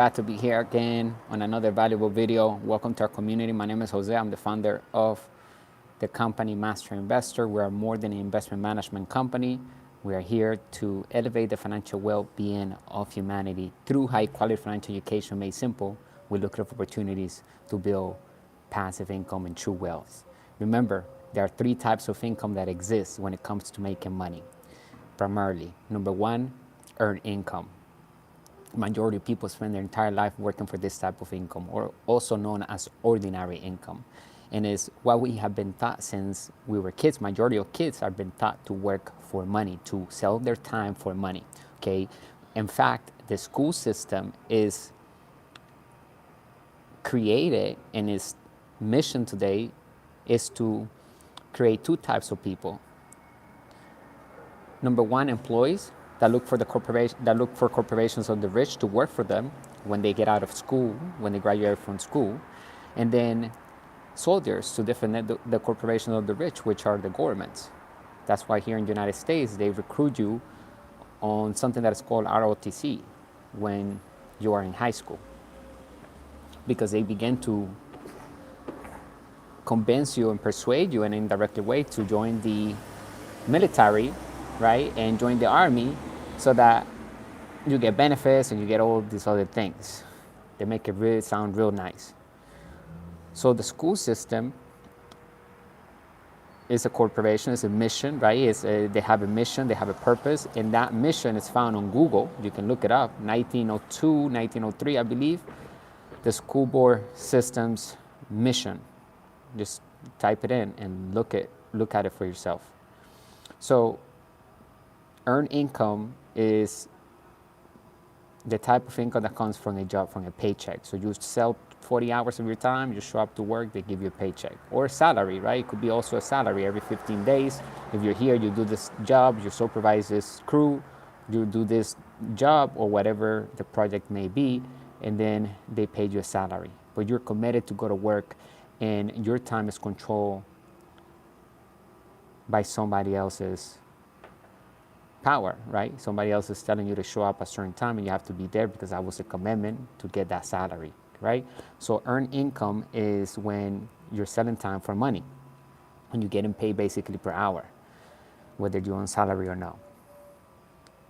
Glad to be here again on another valuable video. Welcome to our community. My name is Jose. I'm the founder of the company Master Investor. We are more than an investment management company. We are here to elevate the financial well-being of humanity through high-quality financial education made simple. We look for opportunities to build passive income and true wealth. Remember, there are three types of income that exist when it comes to making money. Primarily, number one, earned income. Majority of people spend their entire life working for this type of income, or also known as ordinary income. And is what we have been taught since we were kids. Majority of kids have been taught to work for money, to sell their time for money, okay? In fact, the school system is created, and its mission today is to create two types of people. Number one, employees that look for corporations of the rich to work for them when they get out of school, when they graduate from school, and then soldiers to defend the corporations of the rich, which are the governments. That's why here in the United States they recruit you on something that is called ROTC when you are in high school, because they begin to convince you and persuade you in an indirect way to join the military, right, and join the army, so that you get benefits and you get all these other things. They make it really sound real nice. So the school system is a corporation, it's a mission, right? They have a mission, they have a purpose, and that mission is found on Google. You can look it up, 1902, 1903, I believe, the school board system's mission. Just type it in and look at it for yourself. So earned income is the type of income that comes from a job, from a paycheck. So you sell 40 hours of your time, you show up to work, they give you a paycheck. Or a salary, right? It could be also a salary every 15 days. If you're here, you do this job, you supervise this crew, you do this job or whatever the project may be, and then they pay you a salary. But you're committed to go to work, and your time is controlled by somebody else's power, right? Somebody else is telling you to show up at a certain time and you have to be there because that was a commitment to get that salary, right? So earned income is when you're selling time for money and you're getting paid basically per hour, whether you're on salary or not.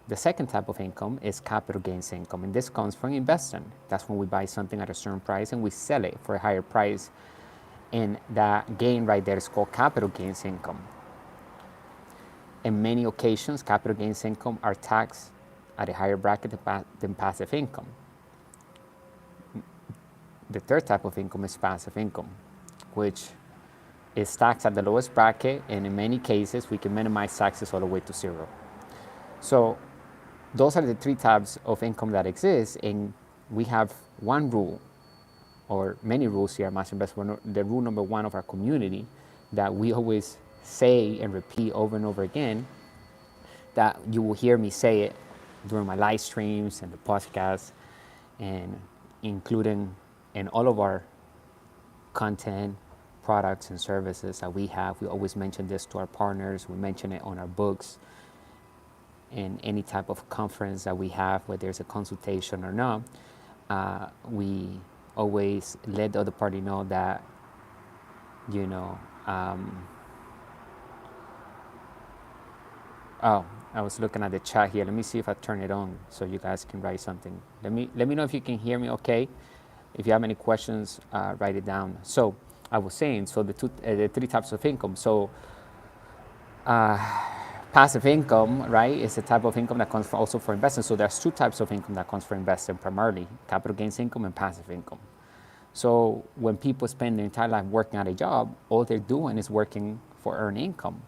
The second type of income is capital gains income, and this comes from investing. That's when we buy something at a certain price and we sell it for a higher price, and that gain right there is called capital gains income. In many occasions, capital gains income are taxed at a higher bracket than passive income. The third type of income is passive income, which is taxed at the lowest bracket, and in many cases, we can minimize taxes all the way to zero. So those are the three types of income that exist, and we have one rule, or many rules here at Master Investor. The rule number one of our community that we always say and repeat over and over again, that you will hear me say it during my live streams and the podcast, and including in all of our content, products and services that we have. We always mention this to our partners. We mention it on our books, in any type of conference that we have, whether there's a consultation or not. We always let the other party know that, oh, I was looking at the chat here. Let me see if I turn it on so you guys can write something. Let me know if you can hear me okay. If you have any questions, write it down. So I was saying, so the three types of income. So passive income, right, is a type of income that comes also for investing. So there's two types of income that comes for investing primarily: capital gains income and passive income. So when people spend their entire life working at a job, all they're doing is working for earned income.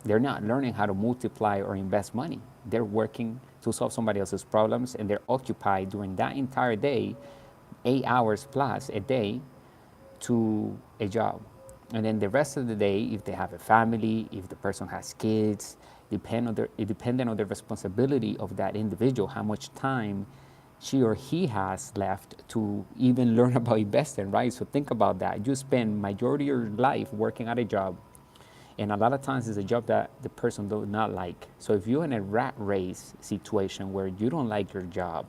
They're not learning how to multiply or invest money. They're working to solve somebody else's problems, and they're occupied during that entire day, 8 hours plus a day, to a job. And then the rest of the day, if they have a family, if the person has kids, depending on the responsibility of that individual, how much time she or he has left to even learn about investing, right? So think about that. You spend majority of your life working at a job, and a lot of times it's a job that the person does not like. So if you're in a rat race situation where you don't like your job,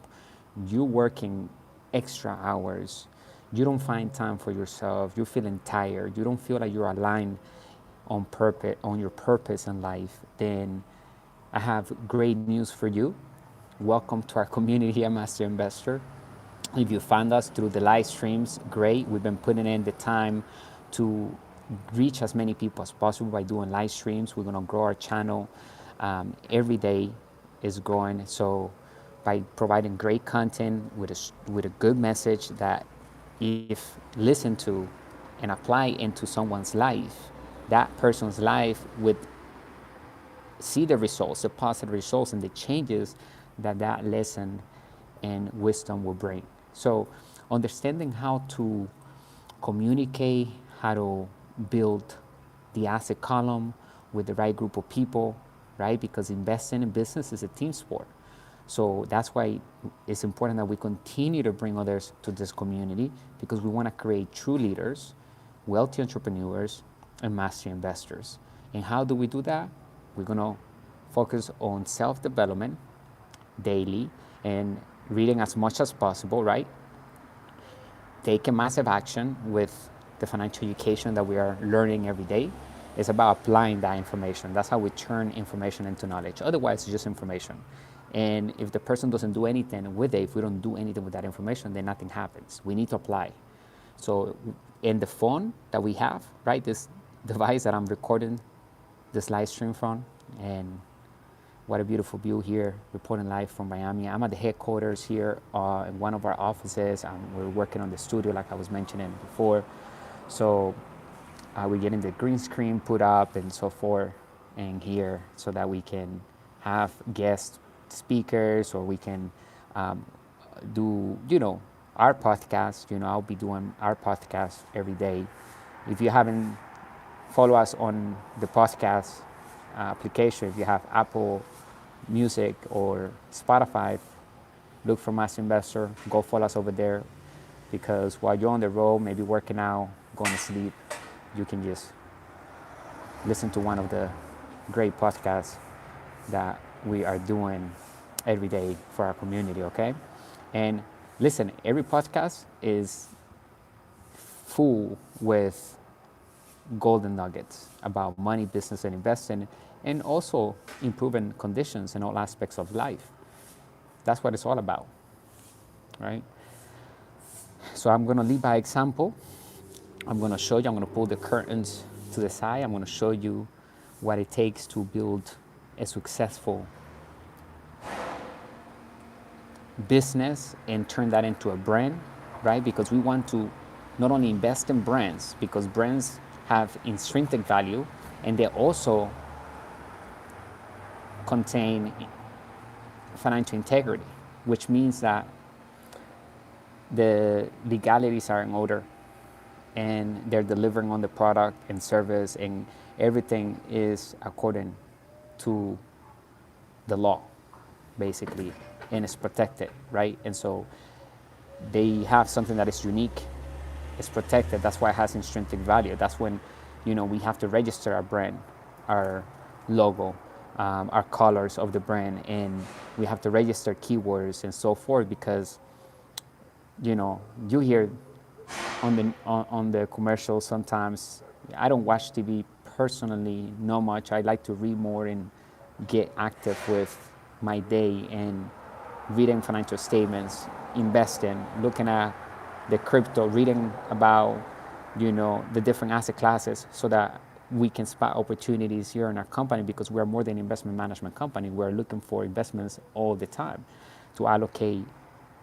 you're working extra hours, you don't find time for yourself, you're feeling tired, you don't feel like you're aligned on purpose, on your purpose in life, then I have great news for you. Welcome to our community at Master Investor. If you found us through the live streams, great. We've been putting in the time to reach as many people as possible by doing live streams. We're going to grow our channel. Every day is growing. So by providing great content with a good message that if listened to and apply into someone's life, that person's life would see the results, the positive results and the changes that that lesson and wisdom will bring. So understanding how to communicate, how to build the asset column with the right group of people, right? Because investing in business is a team sport. So that's why it's important that we continue to bring others to this community, because we want to create true leaders, wealthy entrepreneurs, and master investors. And how do we do that? We're going to focus on self-development daily and reading as much as possible, right? Taking massive action with the financial education that we are learning every day. It's about applying that information. That's how we turn information into knowledge. Otherwise, it's just information. And if the person doesn't do anything with it, if we don't do anything with that information, then nothing happens. We need to apply. So in the phone that we have, right, this device that I'm recording this live stream from, and what a beautiful view here, reporting live from Miami. I'm at the headquarters here in one of our offices. We're working on the studio like I was mentioning before. So we're getting the green screen put up and so forth in here so that we can have guest speakers, or we can do, our podcast. I'll be doing our podcast every day. If you haven't followed us on the podcast application, if you have Apple Music or Spotify, look for Master Investor, go follow us over there, because while you're on the road, maybe working out, going to sleep, you can just listen to one of the great podcasts that we are doing every day for our community, okay? And listen, every podcast is full with golden nuggets about money, business, and investing, and also improving conditions in all aspects of life. That's what it's all about, right? So I'm going to lead by example. I'm going to show you, I'm going to pull the curtains to the side. I'm going to show you what it takes to build a successful business and turn that into a brand, right? Because we want to not only invest in brands, because brands have intrinsic value, and they also contain financial integrity, which means that the legalities are in order and they're delivering on the product and service, and everything is according to the law, basically, and it's protected, right? And so they have something that is unique, it's protected. That's why it has intrinsic value. That's when, we have to register our brand, our logo, our colors of the brand, and we have to register keywords and so forth, because, you hear on the commercials sometimes. I don't watch TV personally, not much. I like to read more and get active with my day and reading financial statements, investing, looking at the crypto, reading about, the different asset classes, so that we can spot opportunities here in our company, because we're more than an investment management company. We're looking for investments all the time to allocate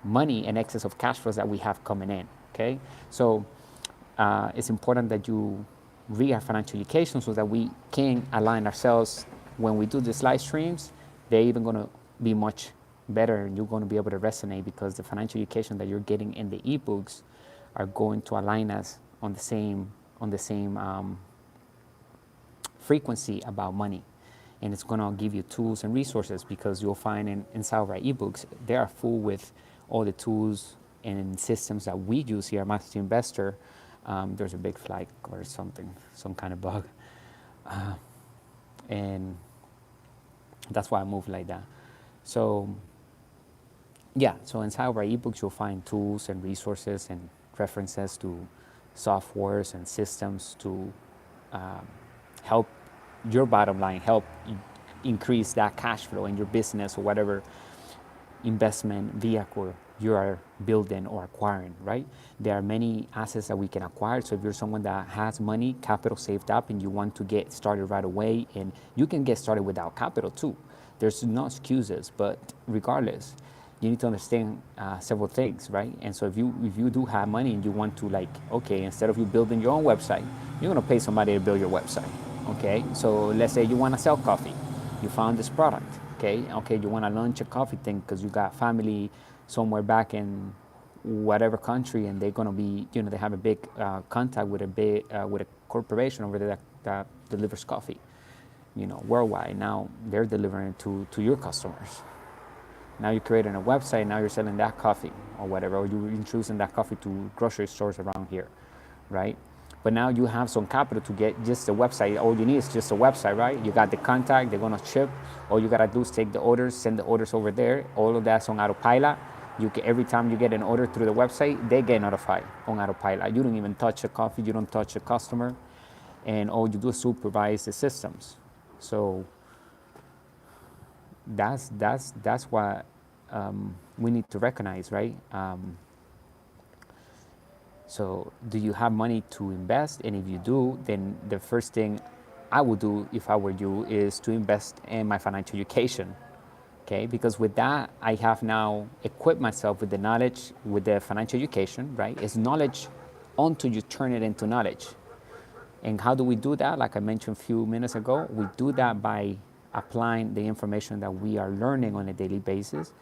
money in excess of cash flows that we have coming in, okay? So it's important that you read our financial education so that we can align ourselves. When we do these live streams, they're even going to be much better, and you're going to be able to resonate, because the financial education that you're getting in the ebooks are going to align us on the same frequency about money. And it's going to give you tools and resources, because you'll find inside of our ebooks, they are full with all the tools and systems that we use here at Master Investor. There's a big flag or something, some kind of bug. And that's why I move like that. So Yeah, so inside of our ebooks, you'll find tools and resources and references to softwares and systems to um, help your bottom line, help increase that cash flow in your business or whatever investment vehicle you are building or acquiring, right? There are many assets that we can acquire. So if you're someone that has money, capital saved up, and you want to get started right away, and you can get started without capital too. There's no excuses, but regardless, you need to understand several things, right? And so if you do have money and you want to, like, okay, instead of you building your own website, you're gonna pay somebody to build your website. Okay, so let's say you want to sell coffee, you found this product. Okay, you want to launch a coffee thing because you got family somewhere back in whatever country, and they're gonna be, they have a big contact with a corporation over there that delivers coffee, worldwide. Now they're delivering to your customers. Now you're creating a website. Now you're selling that coffee or whatever, or you're introducing that coffee to grocery stores around here, right? But now you have some capital to get just a website. All you need is just a website, right? You got the contact, they're gonna ship. All you gotta do is take the orders, send the orders over there. All of that's on autopilot. Every time you get an order through the website, they get notified on autopilot. You don't even touch the coffee, you don't touch the customer, and all you do is supervise the systems. So that's what we need to recognize, right? So do you have money to invest? And if you do, then the first thing I would do if I were you is to invest in my financial education. Okay, because with that, I have now equipped myself with the knowledge, with the financial education, right? It's knowledge until you turn it into knowledge. And how do we do that? Like I mentioned a few minutes ago, we do that by applying the information that we are learning on a daily basis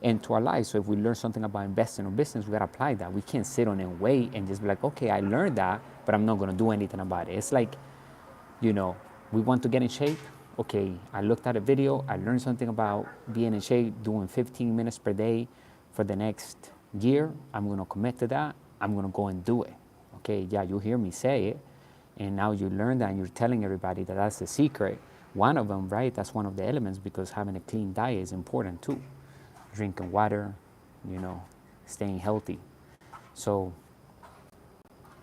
into our lives. So if we learn something about investing or business, we gotta apply that. We can't sit on and wait and just be like, okay, I learned that, but I'm not gonna do anything about it. It's like, we want to get in shape. Okay, I looked at a video, I learned something about being in shape, doing 15 minutes per day for the next year. I'm gonna commit to that. I'm gonna go and do it. Okay, yeah, you hear me say it, and now you learn that and you're telling everybody that that's the secret. One of them, right? That's one of the elements, because having a clean diet is important too. Drinking water, staying healthy. So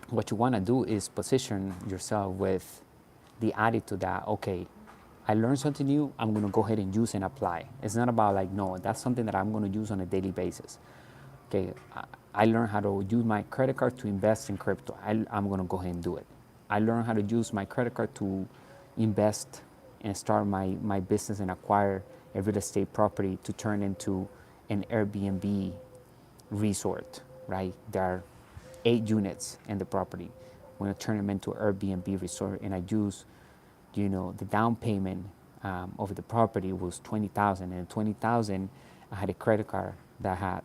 what you want to do is position yourself with the attitude that, okay, I learned something new, I'm going to go ahead and use and apply. It's not about like, no, that's something that I'm going to use on a daily basis. Okay, I learned how to use my credit card to invest in crypto. I'm going to go ahead and do it. I learned how to use my credit card to invest and start my business and acquire a real estate property to turn into an Airbnb resort, right? There are 8 units in the property. I'm going to turn them into an Airbnb resort, and I use, the down payment of the property was $20,000, and $20,000, I had a credit card that had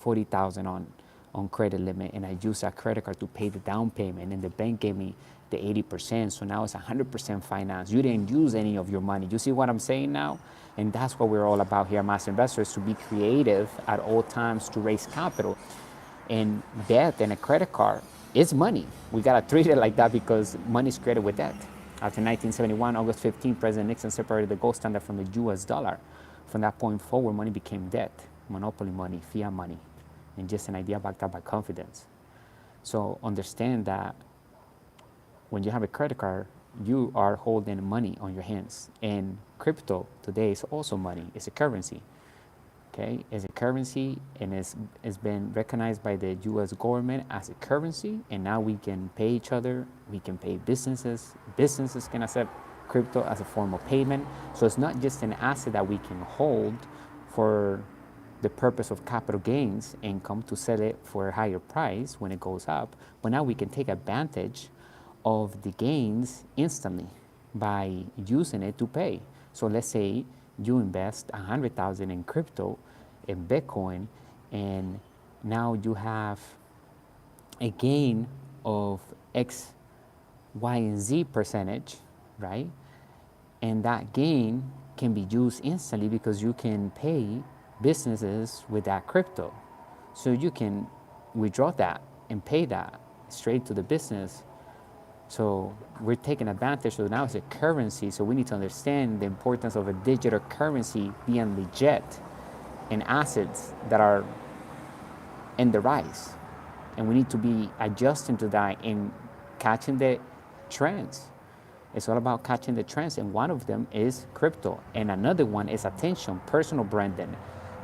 $40,000 on credit limit, and I used that credit card to pay the down payment, and the bank gave me the 80%, so now it's 100% finance. You didn't use any of your money. You see what I'm saying now? And that's what we're all about here at Master Investors, to be creative at all times to raise capital. And debt and a credit card is money. We gotta treat it like that, because money is created with debt. After 1971, August 15, President Nixon separated the gold standard from the US dollar. From that point forward, money became debt, monopoly money, fiat money, and just an idea backed up by confidence. So understand that when you have a credit card, you are holding money on your hands. And crypto today is also money. It's a currency. Okay, it's a currency, and it's been recognized by the U.S. government as a currency. And now we can pay each other. We can pay businesses. Businesses can accept crypto as a form of payment. So it's not just an asset that we can hold for the purpose of capital gains income to sell it for a higher price when it goes up, but now we can take advantage of the gains instantly by using it to pay. So let's say you invest 100,000 in crypto, in Bitcoin, and now you have a gain of X, Y, and Z percentage, right? And that gain can be used instantly because you can pay businesses with that crypto. So you can withdraw that and pay that straight to the business. So we're taking advantage. So now it's a currency. So we need to understand the importance of a digital currency being legit and assets that are in the rise. And we need to be adjusting to that and catching the trends. It's all about catching the trends, and one of them is crypto, and another one is attention, personal branding,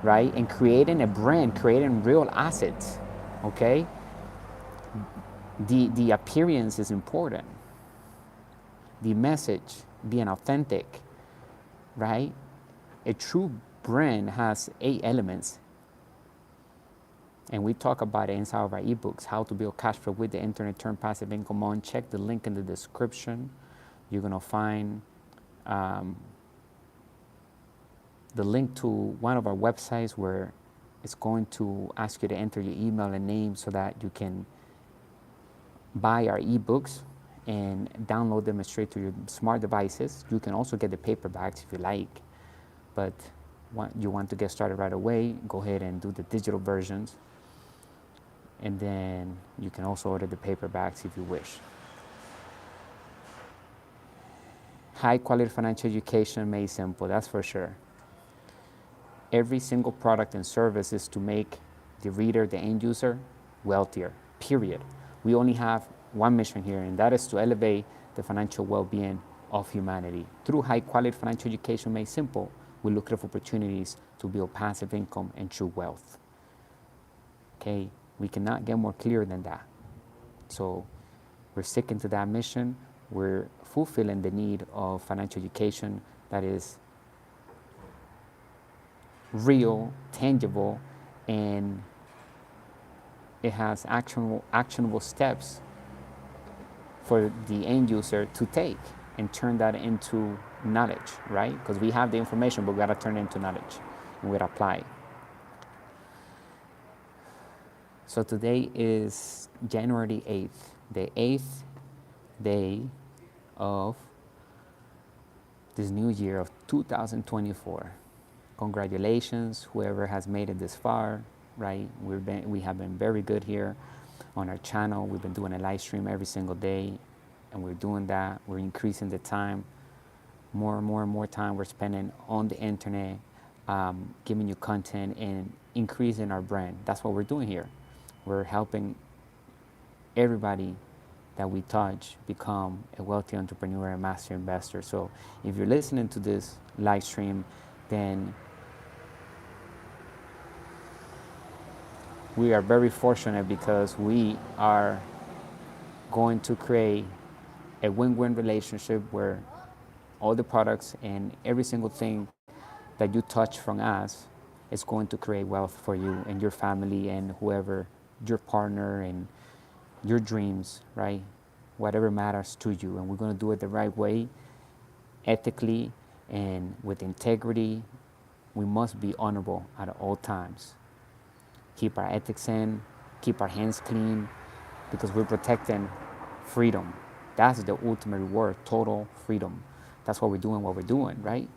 right? And creating a brand, creating real assets, okay? The appearance is important. The message, being authentic, right? A true brand has 8 elements, and we talk about it inside of our ebooks, how to build cash flow with the internet, turn passive income on. Check the link in the description. You're gonna find the link to one of our websites where it's going to ask you to enter your email and name so that you can buy our ebooks and download them straight to your smart devices. You can also get the paperbacks if you like, but you want to get started right away, go ahead and do the digital versions. And then you can also order the paperbacks if you wish. High quality financial education made simple, that's for sure. Every single product and service is to make the reader, the end user, wealthier, period. We only have one mission here, and that is to elevate the financial well-being of humanity. Through high quality financial education made simple, we look for opportunities to build passive income and true wealth. Okay, we cannot get more clear than that. So we're sticking to that mission. We're fulfilling the need of financial education that is real, tangible, and it has actionable steps for the end user to take and turn that into knowledge, right? Because we have the information, but we gotta turn it into knowledge and we gotta apply it. So today is January 8th, the 8th day of this new year of 2024. Congratulations, whoever has made it this far, right? We have been very good here on our channel. We've been doing a live stream every single day, and we're doing that. We're increasing the time, more and more time we're spending on the internet, giving you content and increasing our brand. That's what we're doing here. We're helping everybody that we touch become a wealthy entrepreneur and master investor. So if you're listening to this live stream, then we are very fortunate because we are going to create a win-win relationship where all the products and every single thing that you touch from us is going to create wealth for you and your family and whoever, your partner and your dreams, right? Whatever matters to you. And we're going to do it the right way, ethically and with integrity. We must be honorable at all times. Keep our ethics in, keep our hands clean, because we're protecting freedom. That's the ultimate reward, total freedom. That's why we're doing, right?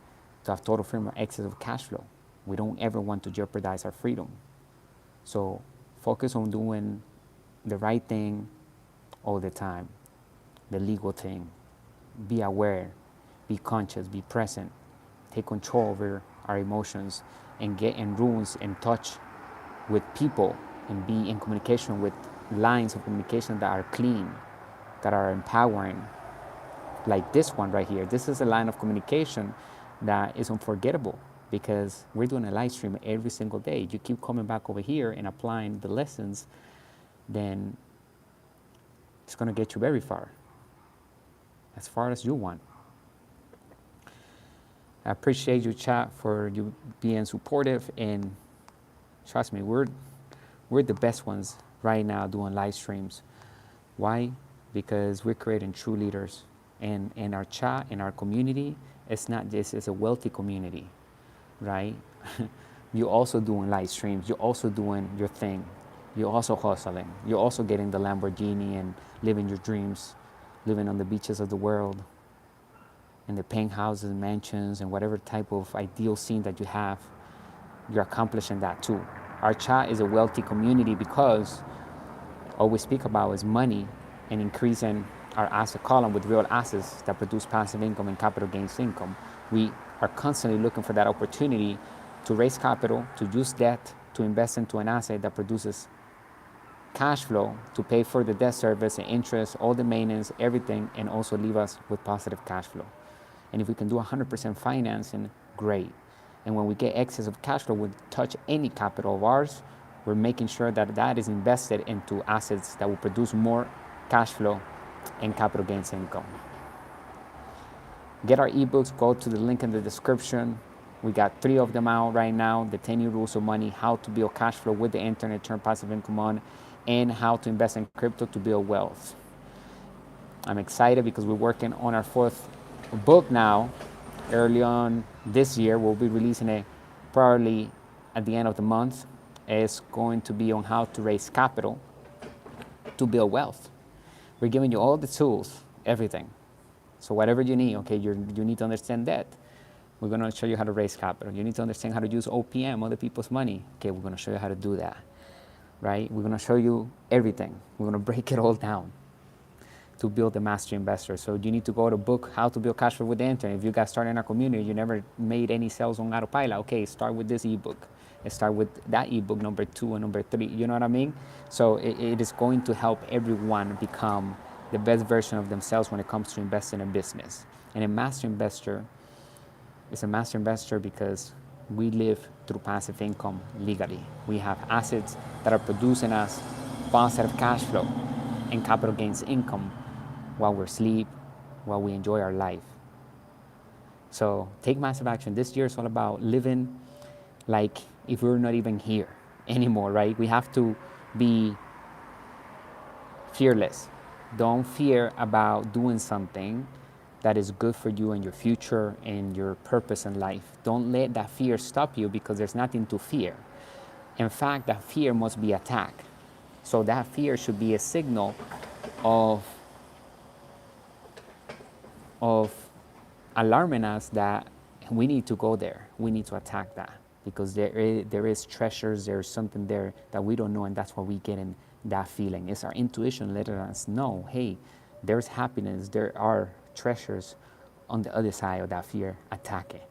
To have total freedom or excess of cash flow. We don't ever want to jeopardize our freedom. So focus on doing the right thing all the time, the legal thing. Be aware, be conscious, be present, take control over our emotions and get in rooms and touch with people and be in communication with lines of communication that are clean, that are empowering. Like this one right here. This is a line of communication that is unforgettable because we're doing a live stream every single day. You keep coming back over here and applying the lessons, then it's going to get you very far, as far as you want. I appreciate you, chat, for you being supportive, and trust me, we're the best ones right now doing live streams. Why? Because we're creating true leaders, and in our chat, in our community, it's not just, it's a wealthy community, right? You're also doing live streams, you're also doing your thing, you're also hustling, you're also getting the Lamborghini and living your dreams, living on the beaches of the world, in the penthouses and mansions and whatever type of ideal scene that you have, you're accomplishing that too. Our chat is a wealthy community because all we speak about is money and increasing our asset column with real assets that produce passive income and capital gains income. We are constantly looking for that opportunity to raise capital, to use debt, to invest into an asset that produces cash flow to pay for the debt service and interest, all the maintenance, everything, and also leave us with positive cash flow. And if we can do 100% financing, great. And when we get excess of cash flow, we touch any capital of ours, we're making sure that that is invested into assets that will produce more cash flow and capital gains income. Get our ebooks, go to the link in the description. We got 3 of them out right now: the 10-year rules of money, how to build cash flow with the internet, turn passive income on, and how to invest in crypto to build wealth. I'm excited because we're working on our 4th book now. Early on this year, we'll be releasing it probably at the end of the month. It's going to be on how to raise capital to build wealth. We're giving you all the tools, everything. So whatever you need, okay, you need to understand that. We're going to show you how to raise capital. You need to understand how to use OPM, other people's money. Okay, we're going to show you how to do that, right? We're going to show you everything. We're going to break it all down to build the master investor. So you need to go to book How to Build Cash Flow with the Internet. If you guys start in our community, you never made any sales on autopilot, okay, start with this ebook. Start with that ebook, number 2 and number 3. You know what I mean? So it is going to help everyone become the best version of themselves when it comes to investing in business. And a master investor is a master investor because we live through passive income legally. We have assets that are producing us positive cash flow and capital gains income while we're asleep, while we enjoy our life. So take massive action. This year is all about living like if we're not even here anymore, right? We have to be fearless. Don't fear about doing something that is good for you and your future and your purpose in life. Don't let that fear stop you because there's nothing to fear. In fact, that fear must be attacked. So that fear should be a signal of alarming us that we need to go there. We need to attack that because there is treasures, there's something there that we don't know, and that's why we get in that feeling. It's our intuition letting us know, hey, there's happiness, there are treasures on the other side of that fear. Attack it.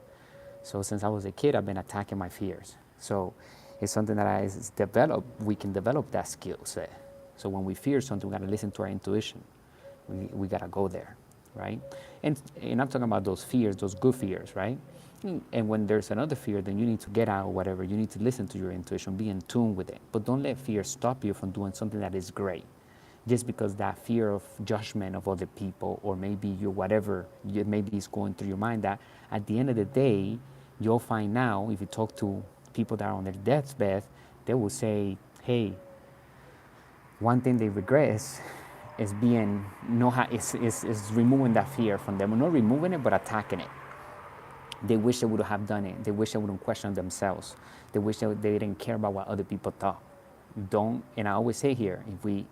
So since I was a kid, I've been attacking my fears. So it's something that I developed. We can develop that skill set. So when we fear something, we got to listen to our intuition. We got to go there, right? And I'm talking about those fears, those good fears, right? And when there's another fear, then you need to get out, whatever. You need to listen to your intuition, be in tune with it. But don't let fear stop you from doing something that is great. Just because that fear of judgment of other people, or maybe whatever maybe is going through your mind, that at the end of the day, you'll find now, if you talk to people that are on their deathbed, they will say, hey, one thing they regret is removing that fear from them. Not removing it, but attacking it. They wish they would have done it. They wish they wouldn't question themselves. They wish they didn't care about what other people thought. And I always say here, if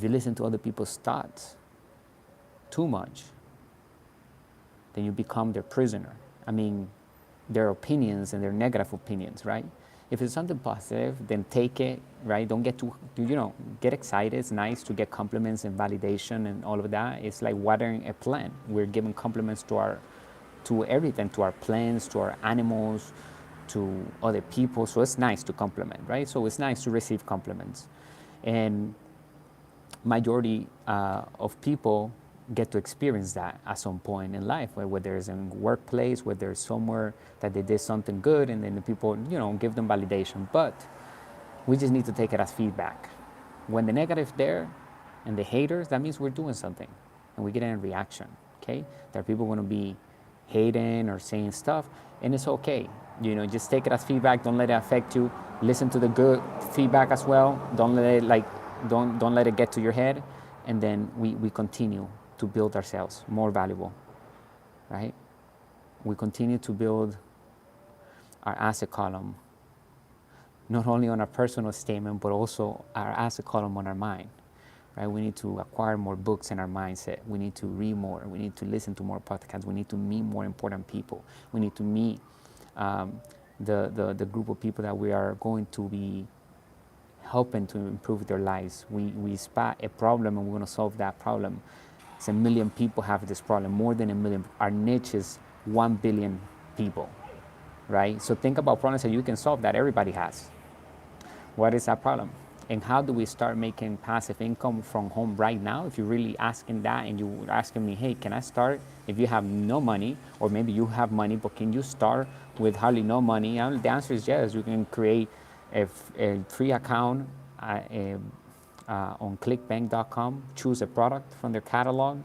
you listen to other people's thoughts too much, then you become their prisoner. I mean, their opinions and their negative opinions, right? If it's something positive, then take it, right? Don't get get excited. It's nice to get compliments and validation and all of that. It's like watering a plant. We're giving compliments to everything, to our plants, to our animals, to other people. So it's nice to compliment, right? So it's nice to receive compliments. And majority of people get to experience that at some point in life, whether it's in workplace, whether it's somewhere that they did something good, and then the people, give them validation. But we just need to take it as feedback. When the negative there and the haters, that means we're doing something, and we get a reaction, okay? There are people going to be hating or saying stuff, and it's okay. Just take it as feedback. Don't let it affect you. Listen to the good feedback as well. Don't let it don't let it get to your head, and then we continue to build ourselves more valuable, right? We continue to build our asset column, not only on our personal statement, but also our asset column on our mind, right? We need to acquire more books in our mindset. We need to read more. We need to listen to more podcasts. We need to meet more important people. We need to meet the group of people that we are going to be helping to improve their lives. We spot a problem and we're going to solve that problem. It's 1 million people have this problem, more than 1 million. Our niche is 1 billion people. right? So think about problems that you can solve that everybody has. What is that problem? And how do we start making passive income from home right now? If you're really asking that and you're asking me, hey, can I start if you have no money, or maybe you have money, but can you start with hardly no money? And the answer is yes. You can create a free account on clickbank.com, choose a product from their catalog,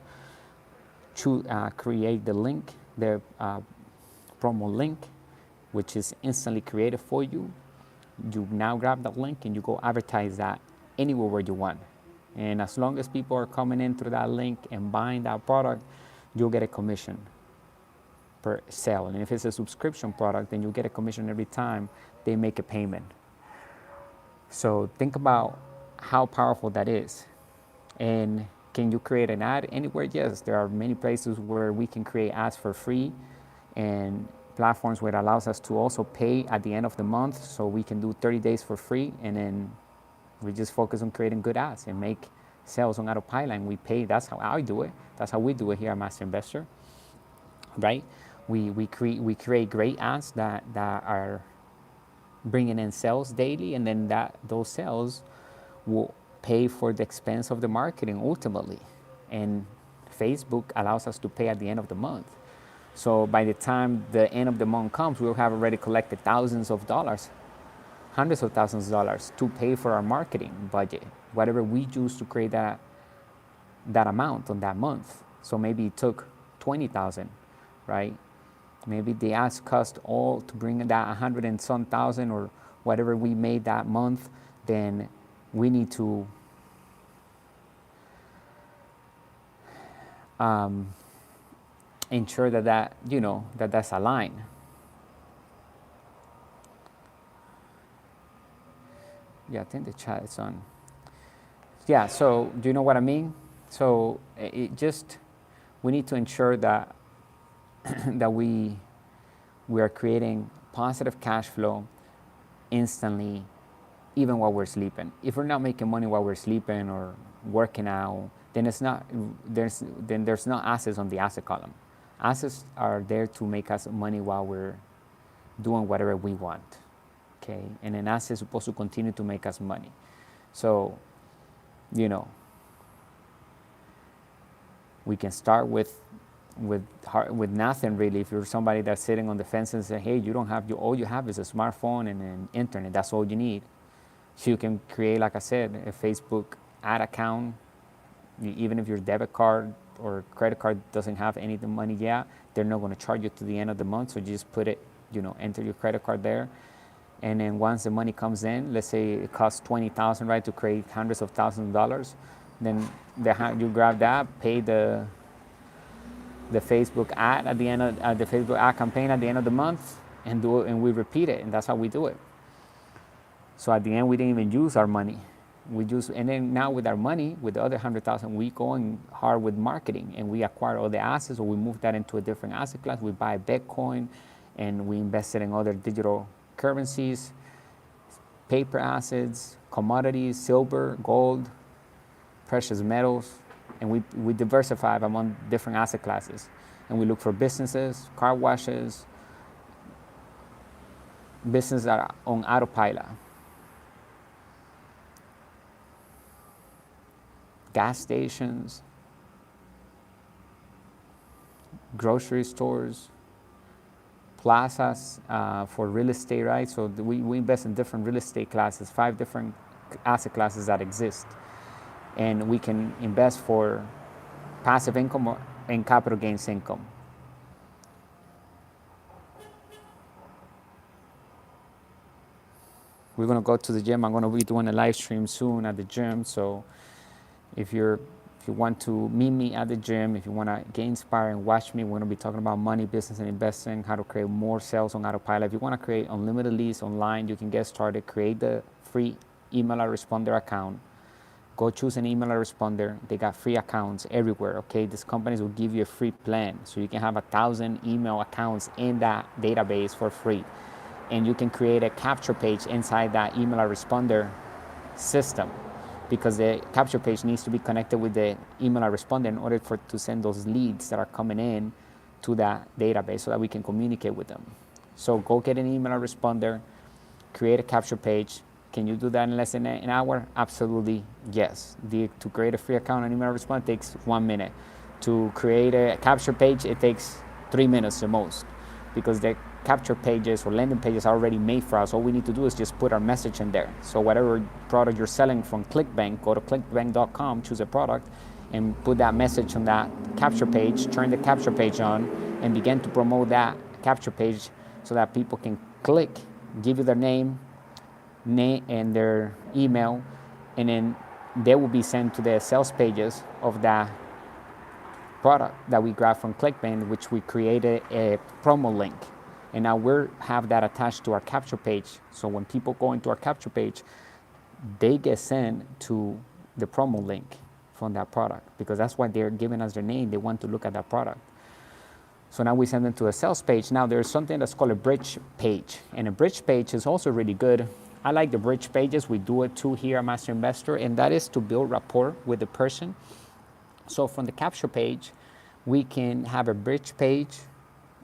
create the link, the promo link, which is instantly created for you. You now grab that link and you go advertise that anywhere where you want. And as long as people are coming in through that link and buying that product, you'll get a commission per sale. And if it's a subscription product, then you'll get a commission every time they make a payment. So think about how powerful that is. And can you create an ad anywhere? Yes, there are many places where we can create ads for free, and platforms where it allows us to also pay at the end of the month, so we can do 30 days for free, and then we just focus on creating good ads and make sales on autopilot, and we pay. That's how I do it. That's how we do it here at Master Investor, right? We create great ads that are bringing in sales daily, and then those sales will pay for the expense of the marketing ultimately. And Facebook allows us to pay at the end of the month. So by the time the end of the month comes, we'll have already collected thousands of dollars, hundreds of thousands of dollars to pay for our marketing budget, whatever we choose to create that amount on that month. So maybe it took 20,000, right? Maybe the ads cost all to bring that 100 and some thousand, or whatever we made that month. Then we need to ensure that's aligned. Yeah, I think the chat is on. Yeah, so do you know what I mean? So we need to ensure that that we are creating positive cash flow instantly, even while we're sleeping. If we're not making money while we're sleeping or working out, then there's no assets on the asset column. Assets are there to make us money while we're doing whatever we want, okay? And an asset is supposed to continue to make us money. So, we can start with nothing really. If you're somebody that's sitting on the fence and say, hey, all you have is a smartphone and an internet, that's all you need. So you can create, like I said, a Facebook ad account. Even if your debit card or credit card doesn't have any of the money yet, they're not going to charge you to the end of the month. So you just put it, enter your credit card there. And then once the money comes in, let's say it costs $20,000, right, to create hundreds of thousands of dollars, then you grab that, pay the Facebook ad at the end of the Facebook ad campaign at the end of the month, and do it, and we repeat it, and that's how we do it. So at the end, we didn't even use our money. And then now with our money, with the other 100,000, we going hard with marketing, and we acquire all the assets, or we move that into a different asset class. We buy Bitcoin, and we invest it in other digital currencies, paper assets, commodities, silver, gold, precious metals, and we diversify among different asset classes. And we look for businesses, car washes, businesses that are on autopilot, gas stations, grocery stores, plazas for real estate, right? So we invest in different real estate classes, 5 different asset classes that exist. And we can invest for passive income and capital gains income. We're going to go to the gym. I'm going to be doing a live stream soon at the gym. So if you want to meet me at the gym, if you want to get inspired and watch me, we're going to be talking about money, business, and investing, how to create more sales on autopilot. If you want to create unlimited leads online, you can get started. Create the free email responder account. Go choose an email responder. They got free accounts everywhere, okay? These companies will give you a free plan, so you can have 1,000 email accounts in that database for free. And you can create a capture page inside that email responder system, because the capture page needs to be connected with the email responder in order to send those leads that are coming in to that database so that we can communicate with them. So go get an email responder, create a capture page. Can you do that in less than an hour? Absolutely, yes. To create a free account and email responder takes 1 minute. To create a capture page, it takes 3 minutes the most, because the capture pages or landing pages are already made for us. All we need to do is just put our message in there. So whatever product you're selling from ClickBank, go to clickbank.com, choose a product, and put that message on that capture page, turn the capture page on, and begin to promote that capture page so that people can click, give you their name and their email, and then they will be sent to the sales pages of that product that we grabbed from ClickBank, which we created a promo link. And now we have that attached to our capture page. So when people go into our capture page, they get sent to the promo link from that product, because that's why they're giving us their name. They want to look at that product. So now we send them to a sales page. Now there's something that's called a bridge page. And a bridge page is also really good. I like the bridge pages. We do it too here at Master Investor, and that is to build rapport with the person. So from the capture page, we can have a bridge page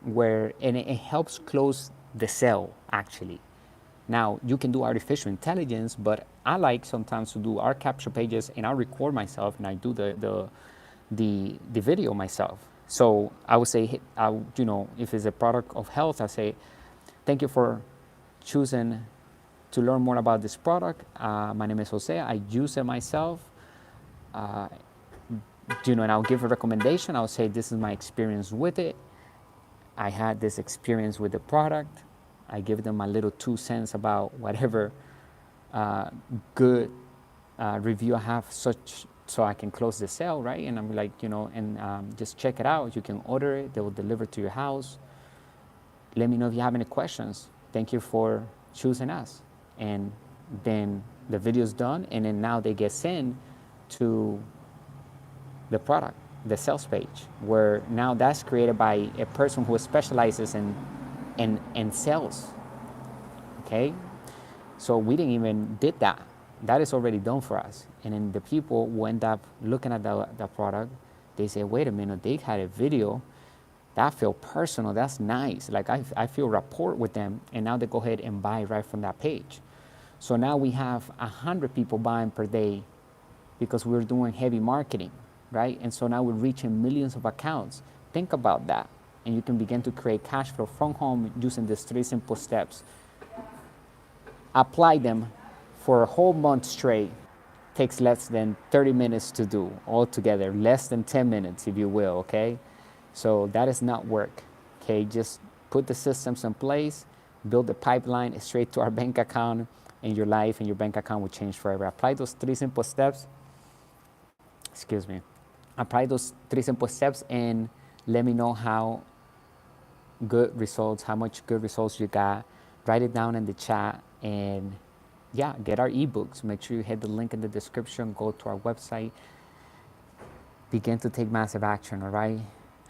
and it helps close the sale, actually. Now, you can do artificial intelligence, but I like sometimes to do our capture pages, and I'll record myself, and I do the video myself. So I would say, if it's a product of health, I say, thank you for choosing to learn more about this product. My name is Jose. I use it myself. And I'll give a recommendation. I'll say, this is my experience with it. I had this experience with the product. I give them my little 2 cents about whatever good review I have, so I can close the sale, right? And I'm like, just check it out. You can order it. They will deliver to your house. Let me know if you have any questions. Thank you for choosing us. And then the video's done, and then now they get sent to the product, the sales page, where now that's created by a person who specializes in sales. Okay, so we didn't even did that. That is already done for us. And then the people who end up looking at the product, they say, wait a minute, they had a video that feel personal. That's nice. Like I feel rapport with them, and now they go ahead and buy right from that page. So now we have 100 people buying per day because we're doing heavy marketing, right? And so now we're reaching millions of accounts. Think about that. And you can begin to create cash flow from home using these 3 simple steps. Apply them for a whole month straight. Takes less than 30 minutes to do altogether, less than 10 minutes, if you will, okay? So that is not work, okay? Just put the systems in place, build the pipeline straight to our bank account, and your life and your bank account will change forever. Apply those 3 simple steps. Apply those 3 simple steps and let me know how much good results you got. Write it down in the chat, and yeah, get our ebooks. Make sure you hit the link in the description, go to our website, begin to take massive action, all right?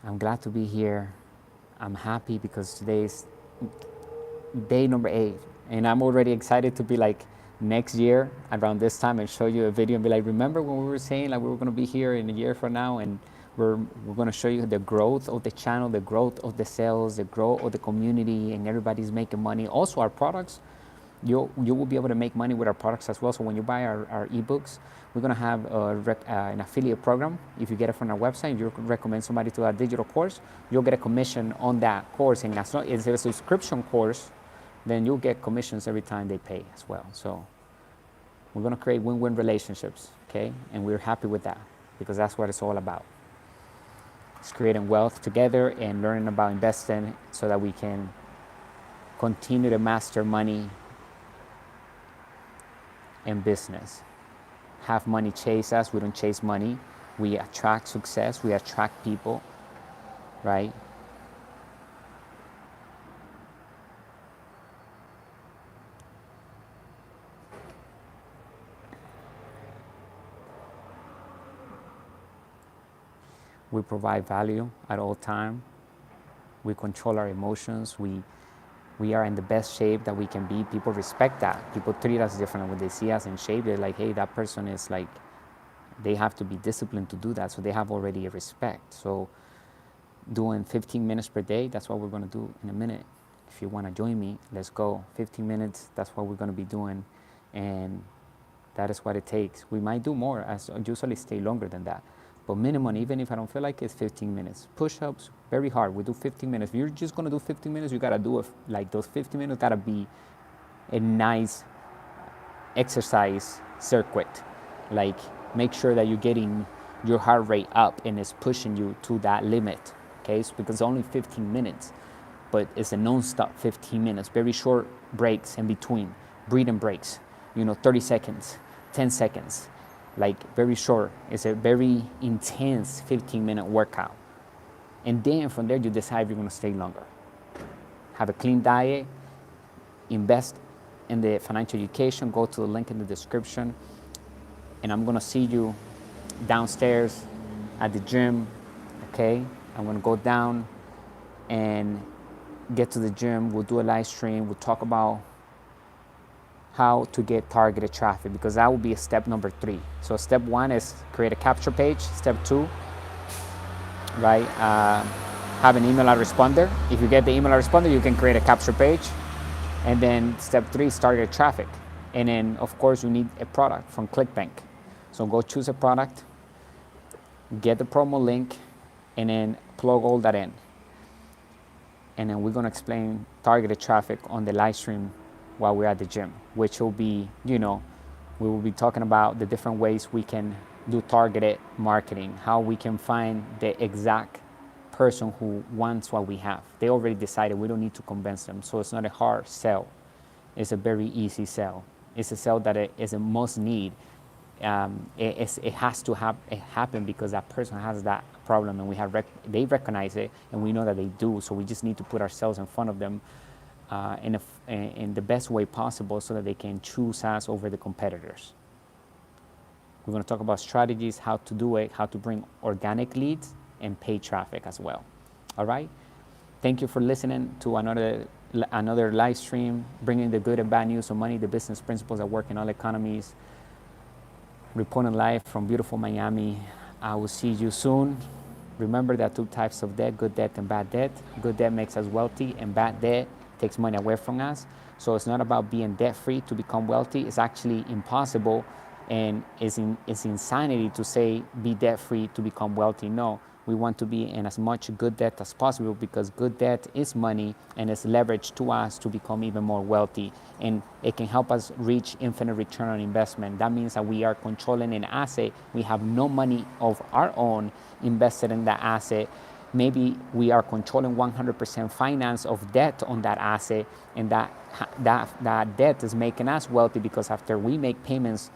I'm glad to be here. I'm happy because today's day number 8, and I'm already excited to be like next year around this time and show you a video and be like, remember when we were saying like we were going to be here in a year from now, and we're going to show you the growth of the channel, the growth of the sales, the growth of the community, and everybody's making money. Also our products, you will be able to make money with our products as well. So when you buy our ebooks, we're going to have an affiliate program. If you get it from our website, if you recommend somebody to a digital course, you'll get a commission on that course. And as long as it's a subscription course, then you'll get commissions every time they pay as well. So we're going to create win-win relationships, okay? And we're happy with that because that's what it's all about. It's creating wealth together and learning about investing so that we can continue to master money in business. Have money chase us. We don't chase money. We attract success. We attract people, right? We provide value at all time. We control our emotions. We are in the best shape that we can be. People respect that. People treat us differently when they see us in shape. They're like, hey, that person is like, they have to be disciplined to do that. So they have already a respect. So doing 15 minutes per day, that's what we're going to do in a minute. If you want to join me, let's go. 15 minutes, that's what we're going to be doing. And that is what it takes. We might do more, as I usually stay longer than that. But minimum, even if I don't feel like it's 15 minutes. Push-ups, very hard. We do 15 minutes. If you're just going to do 15 minutes, you got to do it. Like those 15 minutes got to be a nice exercise circuit. Like make sure that you're getting your heart rate up and it's pushing you to that limit. Okay, so because it's only 15 minutes, but it's a non-stop 15 minutes, very short breaks in between, breathing breaks, 30 seconds, 10 seconds, like very short. It's a very intense 15-minute workout. And then from there, you decide if you're gonna stay longer. Have a clean diet, invest in the financial education, go to the link in the description, and I'm gonna see you downstairs at the gym, okay? I'm gonna go down and get to the gym. We'll do a live stream. We'll talk about how to get targeted traffic, because that will be step number 3. So step 1 is create a capture page. Step 2, right? Have an email autoresponder. If you get the email autoresponder, you can create a capture page. And then step 3 is targeted traffic. And then of course you need a product from ClickBank. So go choose a product, get the promo link, and then plug all that in. And then we're gonna explain targeted traffic on the live stream while we're at the gym, which will be, we will be talking about the different ways we can do targeted marketing, how we can find the exact person who wants what we have. They already decided, we don't need to convince them. So it's not a hard sell. It's a very easy sell. It's a sell that it is a must need. It has to happen because that person has that problem, and they recognize it, and we know that they do. So we just need to put ourselves in front of them in the best way possible, so that they can choose us over the competitors. We're going to talk about strategies, how to do it, how to bring organic leads and paid traffic as well. All right. Thank you for listening to another live stream, bringing the good and bad news of money, the business principles that work in all economies. Reporting live from beautiful Miami. I will see you soon. Remember, there are 2 types of debt, good debt and bad debt. Good debt makes us wealthy, and bad debt takes money away from us. So it's not about being debt-free to become wealthy. It's actually impossible, and it's insanity to say be debt-free to become wealthy. No, we want to be in as much good debt as possible, because good debt is money and it's leverage to us to become even more wealthy. And it can help us reach infinite return on investment. That means that we are controlling an asset. We have no money of our own invested in that asset. Maybe we are controlling 100% finance of debt on that asset, and that debt is making us wealthy, because after we make payments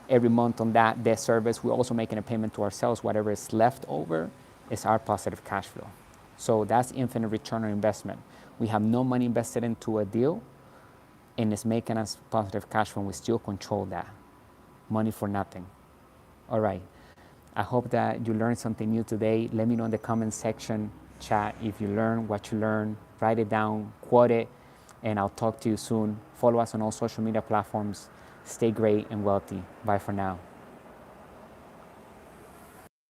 every month on that debt service, we're also making a payment to ourselves. Whatever is left over is our positive cash flow. So that's infinite return on investment. We have no money invested into a deal, and it's making us positive cash flow, and we still control that. Money for nothing. All right. I hope that you learned something new today. Let me know in the comment section, chat, if you learned what you learned. Write it down, quote it, and I'll talk to you soon. Follow us on all social media platforms. Stay great and wealthy. Bye for now.